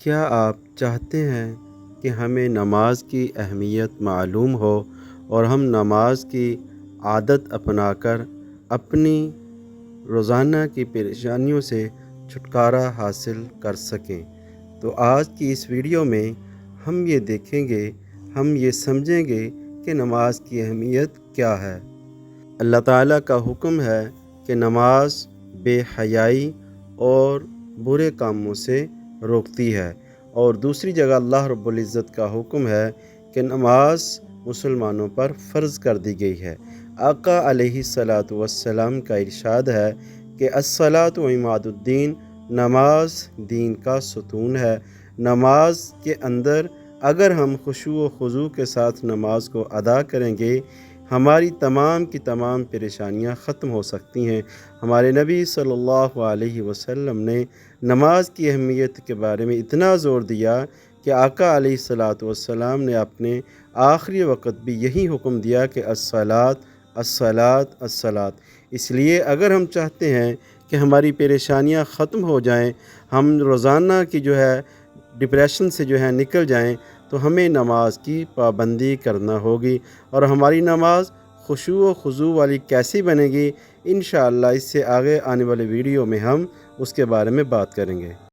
کیا آپ چاہتے ہیں کہ ہمیں نماز کی اہمیت معلوم ہو اور ہم نماز کی عادت اپنا کر اپنی روزانہ کی پریشانیوں سے چھٹکارا حاصل کر سکیں؟ تو آج کی اس ویڈیو میں ہم یہ دیکھیں گے، ہم یہ سمجھیں گے کہ نماز کی اہمیت کیا ہے۔ اللہ تعالیٰ کا حکم ہے کہ نماز بے حیائی اور برے کاموں سے روکتی ہے، اور دوسری جگہ اللہ رب العزت کا حکم ہے کہ نماز مسلمانوں پر فرض کر دی گئی ہے۔ آقا علیہ الصلاۃ والسلام کا ارشاد ہے کہ الصلاۃ عماد الدین، نماز دین کا ستون ہے۔ نماز کے اندر اگر ہم خشوع و خضوع کے ساتھ نماز کو ادا کریں گے، ہماری تمام کی تمام پریشانیاں ختم ہو سکتی ہیں۔ ہمارے نبی صلی اللہ علیہ وسلم نے نماز کی اہمیت کے بارے میں اتنا زور دیا کہ آقا علیہ الصلاۃ والسلام نے اپنے آخری وقت بھی یہی حکم دیا کہ الصلاۃ الصلاۃ الصلاۃ۔ اس لیے اگر ہم چاہتے ہیں کہ ہماری پریشانیاں ختم ہو جائیں، ہم روزانہ کی ڈپریشن سے نکل جائیں، تو ہمیں نماز کی پابندی کرنا ہوگی۔ اور ہماری نماز خشوع و خضوع والی کیسی بنے گی، انشاءاللہ اس سے آگے آنے والے ویڈیو میں ہم اس کے بارے میں بات کریں گے۔